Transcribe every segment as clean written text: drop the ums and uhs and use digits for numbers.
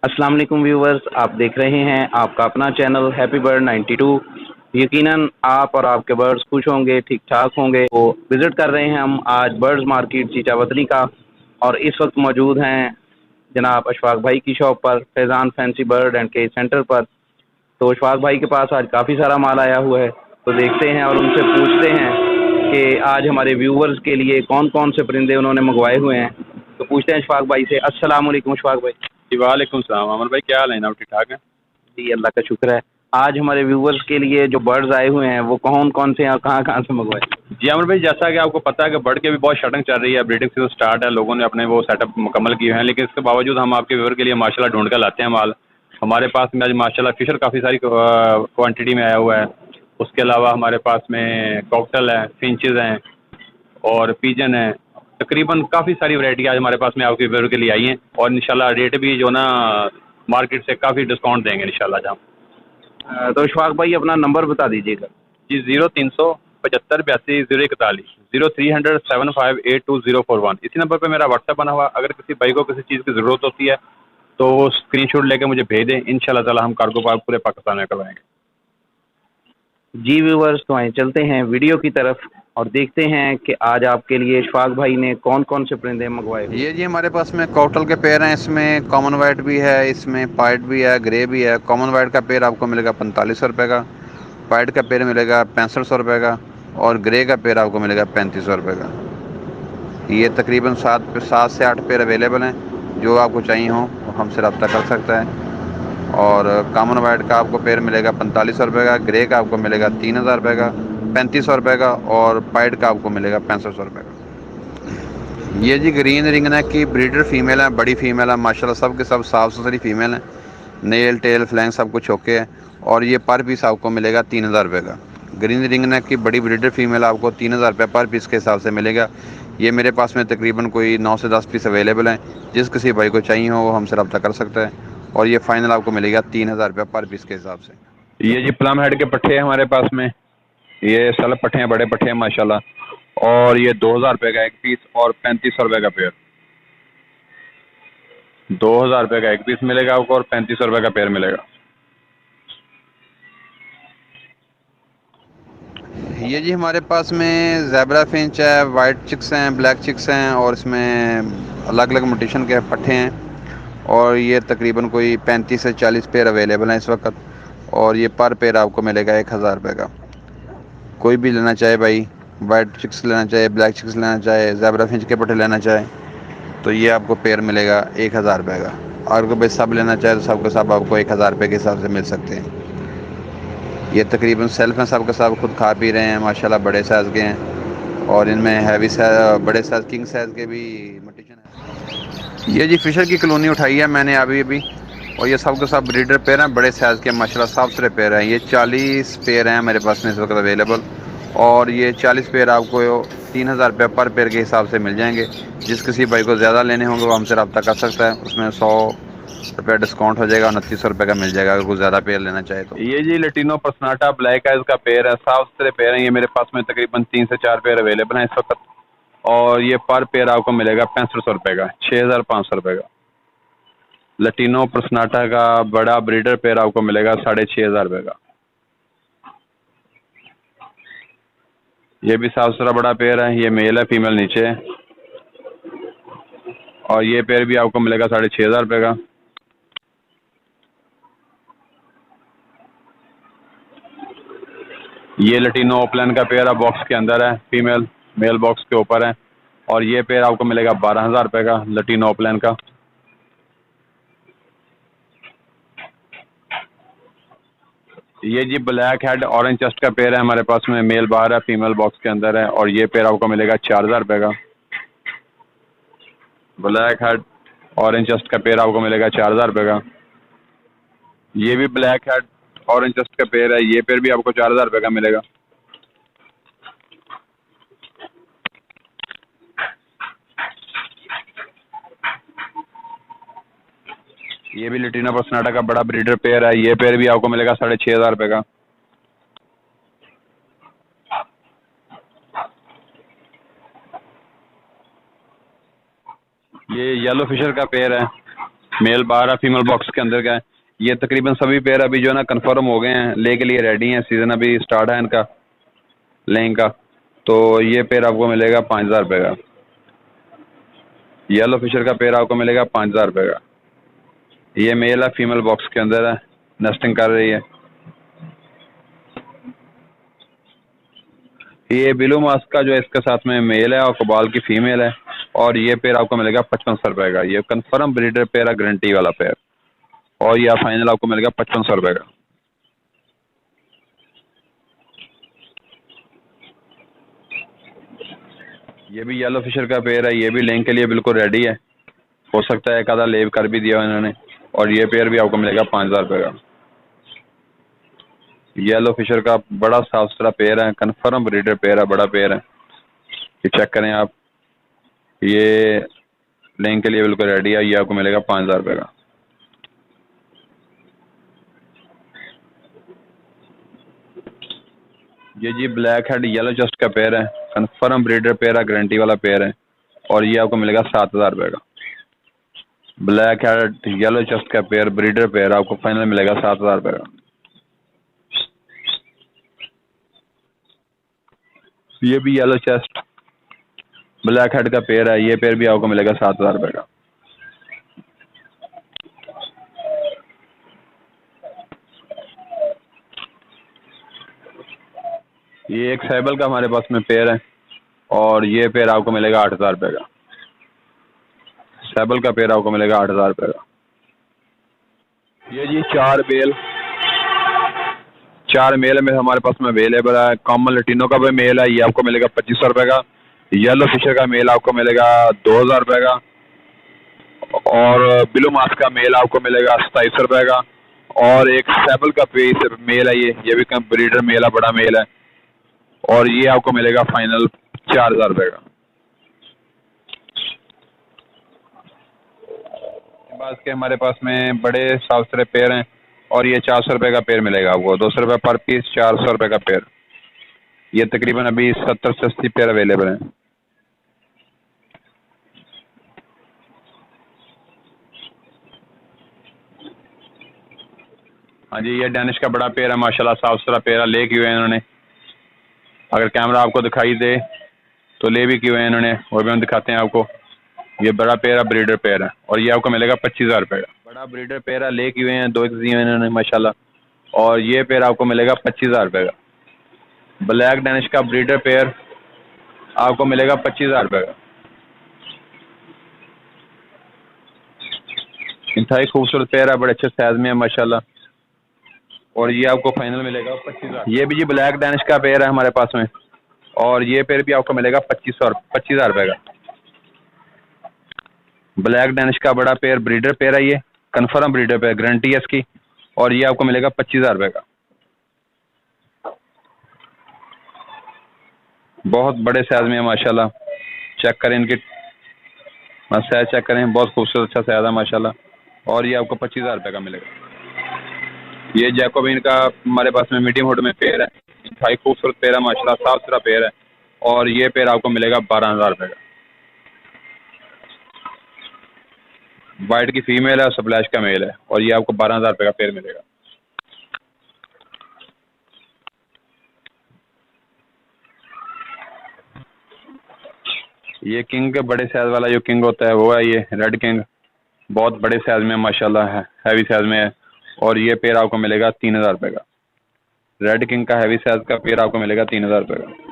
अस्सलाम वालेकुम व्यूवर्स, आप देख रहे हैं आपका अपना चैनल हैप्पी बर्ड 92। यकीनन आप और आपके बर्ड्स खुश होंगे, ठीक ठाक होंगे। तो विज़िट कर रहे हैं हम आज बर्ड्स मार्केट चीचावतली का, और इस वक्त मौजूद हैं जनाब अशफाक भाई की शॉप पर, Faizan fancy bird and cage centre पर। तो अशफाक भाई के पास आज काफ़ी सारा माल आया हुआ है, तो देखते हैं और उनसे पूछते हैं कि आज हमारे व्यूवर्स के लिए कौन कौन से परिंदे उन्होंने मंगवाए हुए हैं। तो पूछते हैं अशफाक भाई से। अस्सलाम वालेकुम अशफाक भाई। जी वालेकुम सलाम अमर भाई, क्या हाल है? आप ठीक ठाक हैं? जी अल्लाह का शुक्र है। आज हमारे व्यूवर्स के लिए जो बर्ड्स आए हुए हैं वो कौन कौन से हैं और कहाँ कहाँ से मंगवाए? जी अमर भाई, जैसा कि आपको पता है कि बर्ड की भी बहुत शटिंग चल रही है, ब्रीडिंग सीजन स्टार्ट है, लोगों ने अपने वो सेटअप मुकम्मल किए हैं, लेकिन इसके बावजूद हम आपके व्यूवर के लिए माशाल्लाह ढूंढ कर लाते हैं माल। हमारे पास में आज माशाल्लाह फिशर काफ़ी सारी क्वांटिटी में आया हुआ है। उसके अलावा हमारे पास में कॉकटेल है, फिंचेस हैं और पीजन है। तकरीबन काफ़ी सारी वैरायटी आज हमारे पास में आपके व्यूवर के लिए आई हैं, और इंशाल्लाह रेट भी जो ना मार्केट से काफ़ी डिस्काउंट देंगे इंशाल्लाह जहाँ। तो अशफाक भाई अपना नंबर बता दीजिएगा। जी 0375 82 041 0300 7582 041, इसी नंबर पे मेरा व्हाट्सएप बना हुआ। अगर किसी भाई को किसी चीज़ की ज़रूरत होती है तो वो स्क्रीनशॉट लेके मुझे भेज दें, इंशाल्लाह ताला हम कार्गो पूरे पाकिस्तान में करवाएंगे। जी व्यूवर्स, तो आए चलते हैं वीडियो की तरफ और देखते हैं कि आज आपके लिए अशफाक भाई ने कौन कौन से परिंदे मंगवाए हुए ये हैं। जी हमारे पास में कॉकटेल के पेड़ हैं। इसमें कॉमन वाइट भी है, इसमें पाइट भी है, ग्रे भी है। कॉमन वाइट का पेड़ आपको मिलेगा 4500 रुपये का, पाइट का पेड़ मिलेगा 6500 रुपये का, और ग्रे का पेड़ आपको मिलेगा 3500 रुपये का। ये तकरीबन 7 से 8 पेड़ अवेलेबल हैं। जो आपको चाहिए हो वो हमसे रब्ता कर सकता है। और कॉमन वाइट का आपको पेड़ मिलेगा 4500 रुपये का, ग्रे का आपको मिलेगा 3000 रुपये का, 3500 रुपये का, और पाइट का आपको मिलेगा 6500 रुपये का। ये जी ग्रीन रिंग नेक की ब्रीडर फीमेल है, बड़ी फीमेल है माशाल्लाह, सब के सब साफ़ सुथरी फीमेल हैं। नेल टेल फ्लैंग सब कुछ ओके है। और ये पर पीस आपको मिलेगा 3000 रुपये का। ग्रीन रिंग नेक की बड़ी ब्रीडर फीमेल आपको 3000 रुपये पर पीस के हिसाब से मिलेगा। ये मेरे पास में तकरीबन कोई 9 से 10 पीस अवेलेबल हैं। जिस किसी भाई को चाहिए हो वो हमसे रब्ता कर सकता है, और ये फाइनल आपको मिलेगा 3000 रुपये पर पीस के हिसाब से। ये जी प्लम हेड के पट्टे हैं हमारे पास में, ये सलब पट्टे हैं, बड़े पट्टे हैं माशाल्लाह। और ये 2000 रुपये का एक पीस और 3500 रुपये का पेयर। 2000 रुपये का एक पीस मिलेगा आपको और 3500 रुपये का पेयर मिलेगा। ये जी हमारे पास में ज़ेब्रा फिंच है, वाइट चिक्स हैं, ब्लैक चिक्स हैं, और इसमें अलग अलग म्यूटेशन के पट्टे हैं। और ये तकरीबन कोई 35 से 40 पेयर अवेलेबल हैं इस वक्त। और ये पर पेयर आपको मिलेगा 1000 रुपये का। कोई भी लेना चाहे भाई, वाइट चिक्स लेना चाहे, ब्लैक चिक्स लेना चाहे, ज़ेब्रा फिंच के पट्टे लेना चाहे, तो ये आपको पेयर मिलेगा 1000 रुपये का। और अगर भाई सब लेना चाहे तो सब के सब आपको 1000 रुपये के हिसाब से मिल सकते हैं। ये तकरीबन सेल्फ हैं, सब के सब खुद खा पी रहे हैं माशाल्लाह, बड़े साइज़ के हैं। और इनमें हैवी साइज, बड़े साइज़ किंग साइज़ के भी मटिशन है। ये जी फिशर की कॉलोनी उठाई है मैंने अभी अभी, और ये सब के सब ब्रीडर पेयर हैं, बड़े साइज़ के माशाल्लाह, साफ सुथरे पेयर हैं। ये 40 पेयर हैं मेरे पास में इस वक्त अवेलेबल। और ये 40 पेयर आपको 3000 रुपये पर पेयर के हिसाब से मिल जाएंगे। जिस किसी भाई को ज़्यादा लेने होंगे वो हमसे रब्ता कर सकता है, उसमें 100 रुपये डिस्काउंट हो जाएगा, 2900 रुपये का मिल जाएगा अगर कोई ज़्यादा पेयर लेना चाहे तो। ये जी लेटिनो पर्सनाटा ब्लैक आइज का पेयर है, साफ सुथरे पेयर हैं। ये मेरे पास में तकरीबन 3 से 4 पेयर अवेलेबल हैं इस वक्त। और ये पर पेयर आपको मिलेगा 6500 रुपये का, 6500 रुपये का। लेटिनो पर्सनाटा का बड़ा ब्रीडर पेयर आपको मिलेगा 6500 रुपये का। ये भी साफ सुथरा बड़ा पेयर है, ये मेल है, फीमेल नीचे है। और ये पेयर भी आपको मिलेगा 6500 रुपये का। ये लेटिनो ओपलैंड का पेयर है, बॉक्स के अंदर है, फीमेल मेल बॉक्स के ऊपर है। और ये पेयर आपको मिलेगा 12000 रुपये का, लेटिनो ओपलैंड का। ये जी ब्लैक हेड ऑरेंज चेस्ट का पेयर है हमारे पास में, मेल बाहर है, फीमेल बॉक्स के अंदर है। और ये पेयर आपको मिलेगा 4000 रुपये का। ब्लैक हेड ऑरेंज चेस्ट का पेयर आपको मिलेगा 4000 रुपये का। ये भी ब्लैक हेड ऑरेंज चेस्ट का पेयर है, ये पेयर भी आपको 4000 रुपये का मिलेगा। ये भी लेटिनो पर्सनाटा का बड़ा ब्रीडर पेयर है, ये पेयर भी आपको मिलेगा 6500 रुपये का। ये येलो फिशर का पेयर है, मेल 12 फीमेल बॉक्स के अंदर का है। ये तकरीबन सभी पेयर अभी जो है ना कन्फर्म हो गए हैं, ले के लिए रेडी हैं। सीज़न अभी स्टार्ट है इनका लेंग का। तो ये पेयर आपको मिलेगा 5000 रुपये का। येलो फिशर का पेयर आपको मिलेगा 5000 रुपये का। ये मेल है, फीमेल बॉक्स के अंदर है, नेस्टिंग कर रही है। ये बिलू मास्क का जो है इसके साथ में मेल है और कबाल की फीमेल है। और ये पेयर आपको मिलेगा 5500 रुपये का। ये कन्फर्म ब्रीडर पेयर है, गारंटी वाला पेयर। और यह फाइनल आपको मिलेगा 5500 रुपये का। ये भी येलो फिशर का पेयर है, ये भी लेंग के लिए बिल्कुल रेडी है। हो सकता है एक आधा लेव कर भी दिया इन्होंने। और ये पेयर भी आपको मिलेगा 5000 रुपये का। येलो फिशर का बड़ा साफ सुथरा पेयर है, कन्फर्म ब्रीडर पेयर है, बड़ा पेयर है। ये चेक करें आप, ये लेंग के लिए बिल्कुल रेडी है। ये आपको मिलेगा 5000 रुपये का। ये जी ब्लैक हेड येलो चेस्ट का पेयर है, कन्फर्म ब्रीडर पेयर है, गारंटी वाला पेयर है। और ये आपको मिलेगा 7000 रुपये का। ब्लैक हेड येलो चेस्ट का पेयर, ब्रीडर पेयर, आपको फाइनल मिलेगा 7000 रुपये का। ये भी येलो चेस्ट ब्लैक हेड का पेयर है, ये पेयर भी आपको मिलेगा 7000 रुपये का। ये एक सैबल का हमारे पास में पेयर है और ये पेयर आपको मिलेगा 8000 रुपये का। सैबल का पेयर आपको मिलेगा 8000 रुपये का। ये जी चार मेल में हमारे पास में अवेलेबल है। कॉमन लटीनो का भी मेल है, ये आपको मिलेगा 2500 रुपये का। येलो फिशर का मेल आपको मिलेगा 2000 रुपये का। और ब्लू मास्क का मेल आपको मिलेगा 2700 रुपये का। और एक सैबल का पीस मेल है, ये भी ब्रीडर मेल है, बड़ा मेल है। और ये आपको मिलेगा फाइनल 4000 रुपये का। बात के हमारे पास में बड़े साफ सुथरे पेयर हैं और ये 400 रुपये का पेयर मिलेगा आपको। 200 रुपये पर पीस, 400 रुपये का पेयर। ये तकरीबन अभी 70 से 80 पेयर अवेलेबल हैं। हाँ जी, ये डेनिश का बड़ा पेयर है, माशाल्लाह साफ सुथरा पेयर है, ले किए हुए हैं इन्होंने। अगर कैमरा आपको दिखाई दे तो ले भी किए हुए हैं इन्होंने, वो भी हम दिखाते हैं आपको। ये बड़ा पेयर है, ब्रीडर पेयर है और ये आपको मिलेगा 25000 रुपये का। बड़ा ब्रीडर पेयर है, ले किए हुए हैं, 2 एक दिए हैं इन्होंने माशाल्लाह। और ये पेयर आपको मिलेगा 25000 रुपये का। ब्लैक डेनिश का ब्रीडर पेयर आपको मिलेगा 25000 रुपये का। इंतहाई खूबसूरत पेयर है, बड़े अच्छे साइज में है माशाल्लाह। और ये आपको फाइनल मिलेगा 25000। ये भी जी ब्लैक डेनिश का पेयर है हमारे पास में और ये पेयर भी आपको मिलेगा 25000 रुपये का। ब्लैक डेनिश का बड़ा पेयर ब्रीडर पेयर है, ये कन्फर्म ब्रीडर पेयर, गारंटी है इसकी। और ये आपको मिलेगा 25000 रुपये का। बहुत बड़े साइज में है माशाल्लाह। चेक करें इनकी साइज, चेक करें, बहुत खूबसूरत अच्छा साइज है माशाल्लाह। और ये आपको 25000 रुपये का मिलेगा। ये जैकोबिन का हमारे पास में मीडियम हुड में पेयर है, इंतहाई खूबसूरत पेयर है माशाल्लाह, साफ सुथरा पेयर है। और ये पेयर आपको मिलेगा 12000 रुपये का। वाइट की फीमेल है और स्प्लैश का मेल है और ये आपको 12000 रुपये का पेयर मिलेगा। ये किंग के बड़े साइज वाला जो किंग होता है वो है, ये रेड किंग, बहुत बड़े साइज में माशाल्लाह है, हैवी साइज में है। और ये पेयर आपको मिलेगा 3000 रुपये का। रेड किंग का हैवी साइज का पेयर आपको मिलेगा 3000 रुपये का।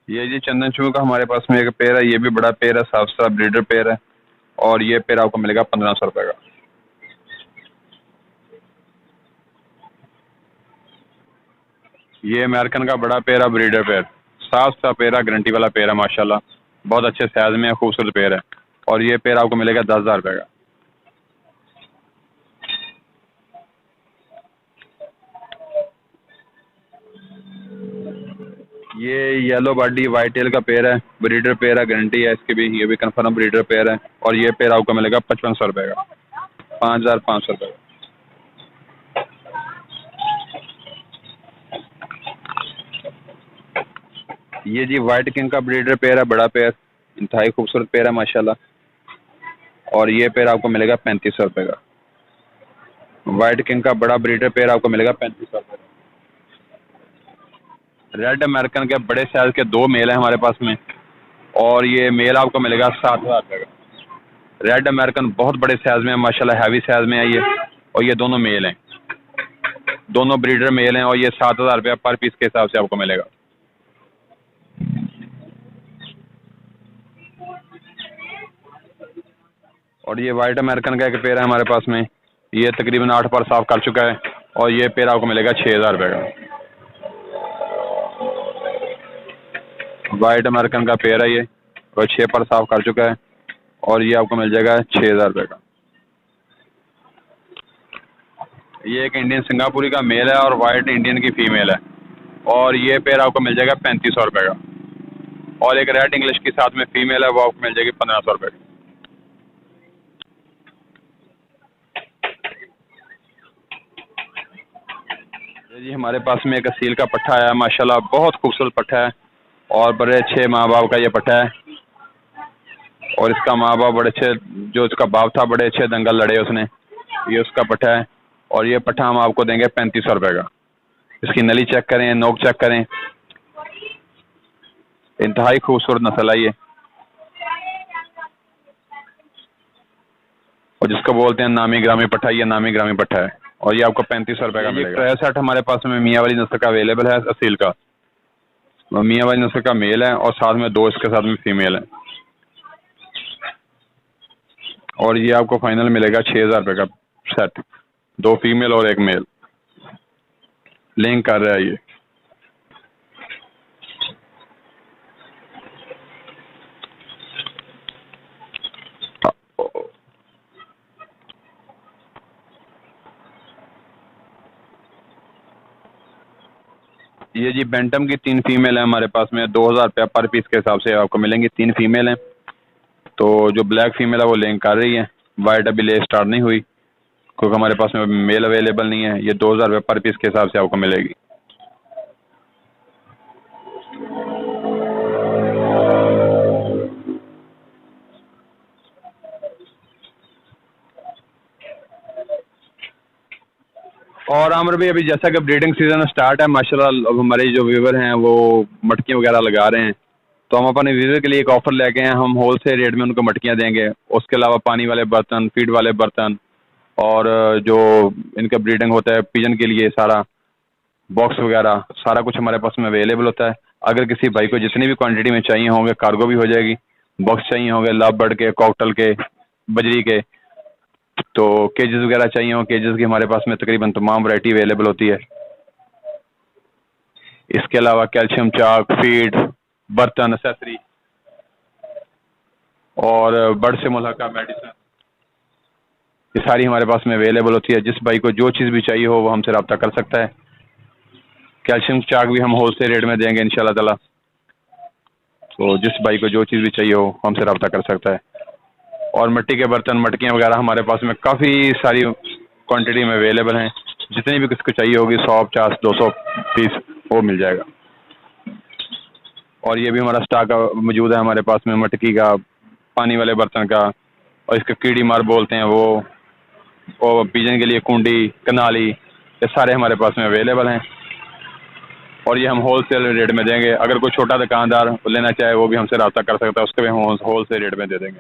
ये जी चंदन चूह का हमारे पास में एक पेयर है, ये भी बड़ा पेयर है, साफ सुथरा ब्रीडर पेयर है। और ये पेयर आपको मिलेगा 1500 रुपये का। ये अमेरिकन का बड़ा पेयर है, ब्रीडर पेयर, साफ सुथरा पेयर है, गारंटी वाला पेयर है माशाल्लाह, बहुत अच्छे साइज में है, खूबसूरत पेयर है। और ये पेयर आपको मिलेगा 10000 रुपये का। ये येलो बॉडी वाइट टेल का पेयर है, ब्रीडर पेयर है, गारंटी है इसकी भी, ये भी कन्फर्म ब्रीडर पेयर है। और ये पेयर आपको मिलेगा 5500 रुपये का, 5500 रुपये का। ये जी वाइट किंग का ब्रीडर पेयर है, बड़ा पेयर, इंतहाई खूबसूरत पेयर है माशाल्लाह। और ये पेयर आपको मिलेगा 3500 रुपये का। वाइट किंग का बड़ा ब्रीडर पेयर आपको मिलेगा 3500 रुपये का। रेड अमेरिकन के बड़े साइज के 2 मेल हैं हमारे पास में, और ये मेल आपको मिलेगा 7000 रुपये का। रेड अमेरिकन बहुत बड़े साइज में है माशाल्लाह, हैवी साइज में है ये, और ये दोनों मेल हैं, दोनों ब्रीडर मेल हैं, और ये 7000 रुपये पर पीस के हिसाब से आपको मिलेगा। और ये वाइट अमेरिकन का एक पेयर है हमारे पास में, ये तकरीबन 8 पर साफ कर चुका है, और ये पेयर आपको मिलेगा 6000 रुपये का। वाइट अमेरिकन का पेयर है ये, और 6 पर साफ कर चुका है, और ये आपको मिल जाएगा 6000 रुपये का। ये एक इंडियन सिंगापुरी का मेल है, और वाइट इंडियन की फीमेल है, और ये पेयर आपको मिल जाएगा 3500 रुपये का। और एक रेड इंग्लिश के साथ में फीमेल है, वो आपको मिल जाएगी 1500 रुपये की। जी हमारे पास में एक असील का पट्ठा है माशाल्लाह, बहुत खूबसूरत पट्ठा है, और बड़े अच्छे माँ बाप का ये पट्ठा है, और इसका माँ बाप बड़े अच्छे, जो इसका बाप था बड़े अच्छे दंगल लड़े उसने, ये उसका पट्ठा है, और ये पट्ठा हम आपको देंगे 3500 रुपये का। इसकी नली चेक करें, नोक चेक करें, इंतहाई खूबसूरत नस्ल है ये, और जिसको बोलते हैं नामी ग्रामी पट्ठा, ये नामी ग्रामी पट्ठा है, और ये आपको 3500 रुपये का मिलेगा। ट्राई सेट हमारे पास में मियाँ वाली नस्ल का अवेलेबल है, असील का, मियाँ वाली नस्ल का मेल है, और साथ में 2 इसके साथ में फीमेल है, और ये आपको फाइनल मिलेगा 6000 रुपये का सेट, 2 फीमेल और 1 मेल। लिंक कर रहा है ये। ये जी बेंटम की 3 फीमेल है हमारे पास में, 2000 रुपये पर पीस के हिसाब से आपको मिलेंगी। 3 फीमेल हैं, तो जो ब्लैक फीमेल है वो लिंक कर रही है, वाइट अभी ले स्टार्ट नहीं हुई क्योंकि हमारे पास में मेल अवेलेबल नहीं है। ये 2000 रुपये पर पीस के हिसाब से आपको मिलेगी। और आमिर भाई अभी जैसा कि ब्रीडिंग सीजन स्टार्ट है माशाल्लाह, अब हमारे जो व्यूवर हैं वो मटकियाँ वगैरह लगा रहे हैं, तो हम अपने व्यूवर के लिए एक ऑफ़र लेके आए हैं, हम होल सेल रेट में उनको मटकियाँ देंगे। उसके अलावा पानी वाले बर्तन, फीड वाले बर्तन, और जो इनका ब्रीडिंग होता है पिजन के लिए सारा बॉक्स वगैरह सारा कुछ हमारे पास में अवेलेबल होता है। अगर किसी भाई को जितनी भी क्वांटिटी में चाहिए होंगे, कार्गो भी हो जाएगी, बॉक्स चाहिए होंगे लव बर्ड के, कॉकटेल के, बजरी के, तो केजेस वगैरह चाहिए हो, केजेस की हमारे पास में तकरीबन तमाम वैरायटी अवेलेबल होती है। इसके अलावा कैल्शियम चाक, फीड, बर्तन, एसेसरी, और बर्ड से मुल्हका मेडिसिन, ये सारी हमारे पास में अवेलेबल होती है। जिस भाई को जो चीज़ भी चाहिए हो वो हमसे रब्ता कर सकता है। कैल्शियम चाक भी हम होल सेल रेट में देंगे इंशाल्लाह ताला, तो जिस भाई को जो चीज़ भी चाहिए हो हमसे रब्ता कर सकता है। और मिट्टी के बर्तन, मटकियाँ वगैरह हमारे पास में काफ़ी सारी क्वांटिटी में अवेलेबल हैं, जितनी भी किसको चाहिए होगी 100, 50, 200 पीस वो मिल जाएगा। और ये भी हमारा स्टॉक मौजूद है हमारे पास में, मटकी का, पानी वाले बर्तन का, और इसका कीड़ी मार बोलते हैं वो, और पिजन के लिए कुंडी, कनाली, ये सारे हमारे पास में अवेलेबल हैं, और ये हम होल सेल रेट में देंगे। अगर कोई छोटा दुकानदार लेना चाहे वो भी हमसे रब्ता कर सकता है, उसके भी हम होल सेल रेट में दे देंगे।